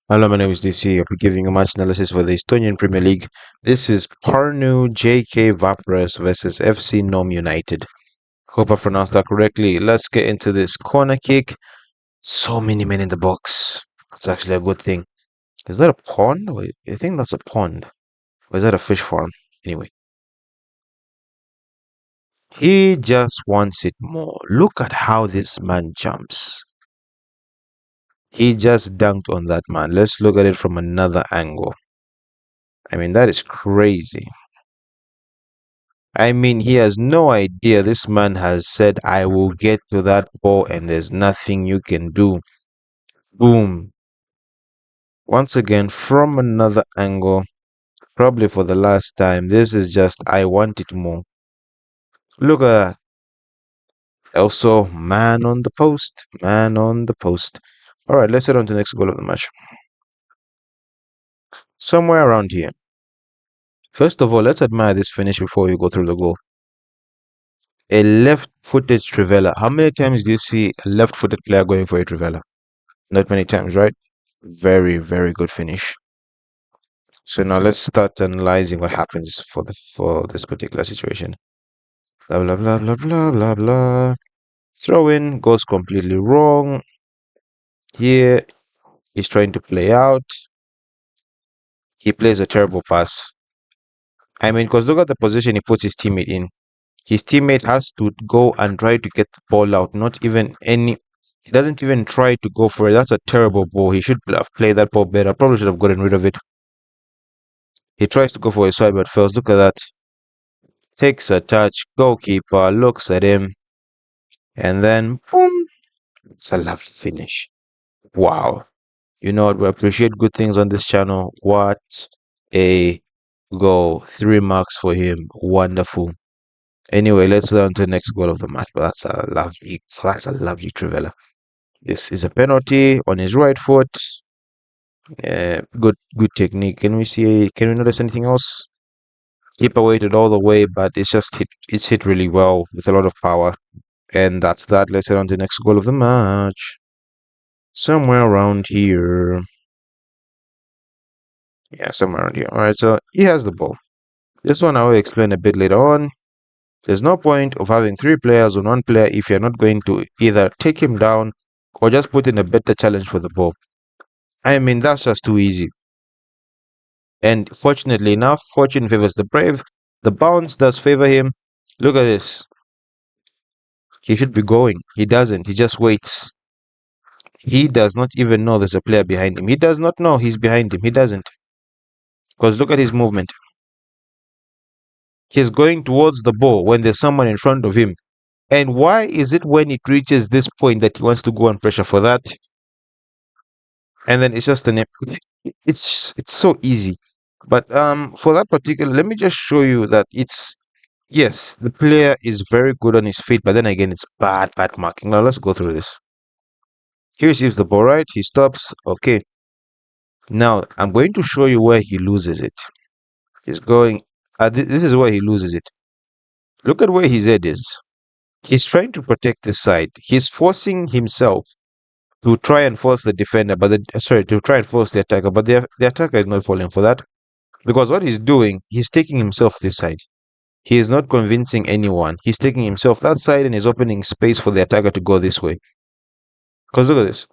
Hello, my name is DC. I'll be giving a match analysis for the Estonian Premier League. This is Parnu JK Vaprus versus FC Nomme United. Hope I pronounced that correctly. Let's get into this corner kick. So many men in the box. It's actually a good thing. Is that a pond? I think that's a pond. Or is that a fish farm? Anyway, he just wants it more. Look at how this man jumps. He just dunked on that man. Let's look at it from another angle. I mean, that is crazy. I mean, he has no idea. This man has said, I will get to that ball and there's nothing you can do. Boom. Once again, from another angle, probably for the last time. This is just, I want it more. Look at that. Also, man on the post. Man on the post. All right, let's head on to the next goal of the match. Somewhere around here. First of all, let's admire this finish before we go through the goal. A left-footed Trivela. How many times do you see a left-footed player going for a Trivela? Not many times, right? Very, very good finish. So now let's start analyzing what happens for this particular situation. Blah blah blah blah blah blah blah. Throw in goes completely wrong. Here he's trying to play out. He plays a terrible pass. I mean, because look at the position he puts his teammate in. His teammate has to go and try to get the ball out. Not even any. He doesn't even try to go for it. That's a terrible ball. He should have played that ball better. Probably should have gotten rid of it. He tries to go for a side but fails. Look at that. Takes a touch. Goalkeeper looks at him. And then, boom. It's a lovely finish. Wow. You know what? We appreciate good things on this channel. What a goal. 3 marks for him. Wonderful. Anyway, let's go on to the next goal of the match. But that's a lovely Trivela. This is a penalty on his right foot. Good technique. Can we notice anything else? Keeper waited all the way, but it's hit really well with a lot of power. And that's that. Let's head on to the next goal of the match. Somewhere around here. Yeah, somewhere around here. Alright, so he has the ball. This one I will explain a bit later on. There's no point of having 3 players on 1 player if you're not going to either take him down or just put in a better challenge for the ball. I mean, that's just too easy. And fortunately enough, fortune favors the brave. The bounce does favor him. Look at this. He should be going. He doesn't. He just waits. He does not even know there's a player behind him. He does not know he's behind him. He doesn't. Because look at his movement. He's going towards the ball when there's someone in front of him. And why is it when it reaches this point that he wants to go on pressure for that? And then it's just it's so easy. But for that particular, let me just show you that yes, the player is very good on his feet, but then again, it's bad marking. Now let's go through this. He receives the ball, right? He stops. Okay. Now I'm going to show you where he loses it. He's going. This is where he loses it. Look at where his head is. He's trying to protect this side. He's forcing himself to try and force the defender, but to try and force the attacker, but the attacker is not falling for that because what he's doing, he's taking himself this side. He is not convincing anyone. He's taking himself that side and is opening space for the attacker to go this way. Because look at this.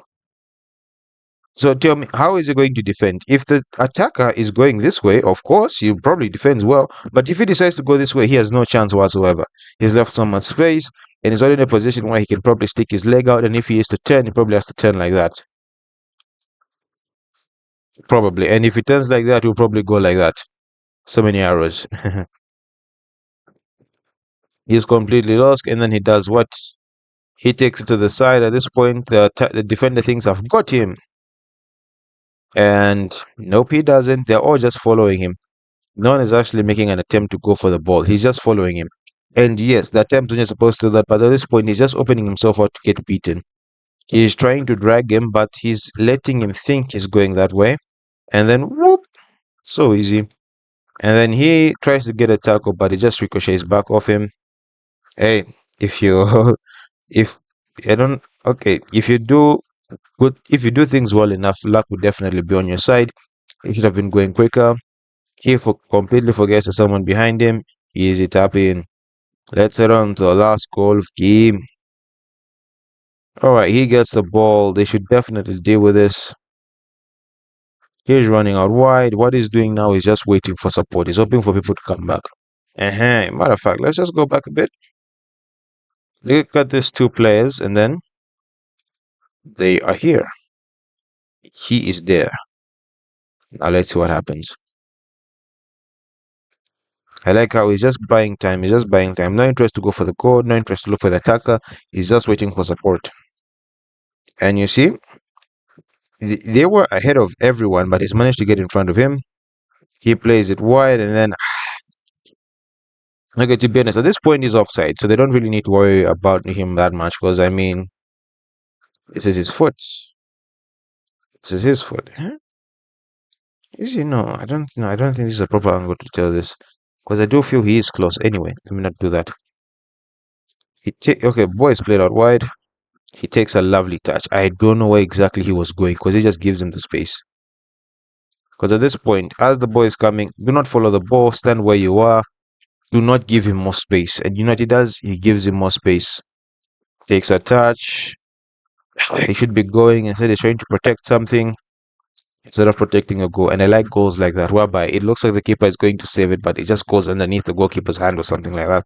So tell me, how is he going to defend? If the attacker is going this way, of course, he probably defends well. But if he decides to go this way, he has no chance whatsoever. He's left so much space and he's already in a position where he can probably stick his leg out. And if he is to turn, he probably has to turn like that. Probably. And if he turns like that, he'll probably go like that. So many arrows. He's completely lost. And then he does what? He takes it to the side. At this point, the defender thinks, I've got him. And nope, he doesn't. They're all just following him. No one is actually making an attempt to go for the ball. He's just following him. And yes, the attempt wasn't supposed to do that, but at this point, he's just opening himself out to get beaten. He's trying to drag him, but he's letting him think he's going that way. And then, whoop, so easy. And then he tries to get a tackle, but it just ricochets back off him. Hey, if you, if I don't, okay, if you do Good. If you do things well enough, luck will definitely be on your side. He should have been going quicker. He completely forgets there's someone behind him. Easy tap in. Let's head on to the last goal of the game. Alright, he gets the ball. They should definitely deal with this. He's running out wide. What he's doing now is just waiting for support. He's hoping for people to come back. Matter of fact, let's just go back a bit. Look at these two players, and then they are here. He is there. Now let's see what happens. I like how he's just buying time. He's just buying time. No interest to go for the goal. No interest to look for the attacker. He's just waiting for support. And you see, they were ahead of everyone, but he's managed to get in front of him. He plays it wide, and then okay, to be honest, at this point he's offside, so they don't really need to worry about him that much. Because I mean, this is his foot. This is his foot. Huh? You know, I don't know. I don't think this is a proper angle to tell this, because I do feel he is close. Anyway, let me not do that. Okay, boy is played out wide. He takes a lovely touch. I don't know where exactly he was going, because he just gives him the space. Because at this point, as the boy is coming, do not follow the ball. Stand where you are. Do not give him more space. And you know what he does? He gives him more space. Takes a touch. He should be going. Instead, he's trying to protect something instead of protecting a goal. And I like goals like that, whereby it looks like the keeper is going to save it, but it just goes underneath the goalkeeper's hand or something like that.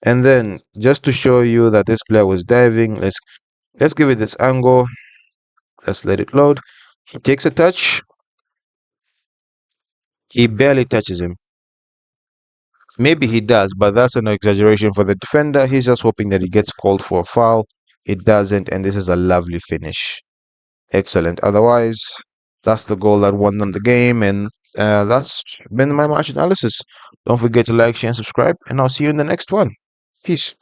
And then, just to show you that this player was diving, let's give it this angle. Let's let it load. He takes a touch. He barely touches him. Maybe he does, but that's an exaggeration for the defender. He's just hoping that he gets called for a foul. It doesn't, and this is a lovely finish. Excellent. Otherwise, that's the goal that won them the game, and that's been my match analysis. Don't forget to like, share, and subscribe, and I'll see you in the next one. Peace.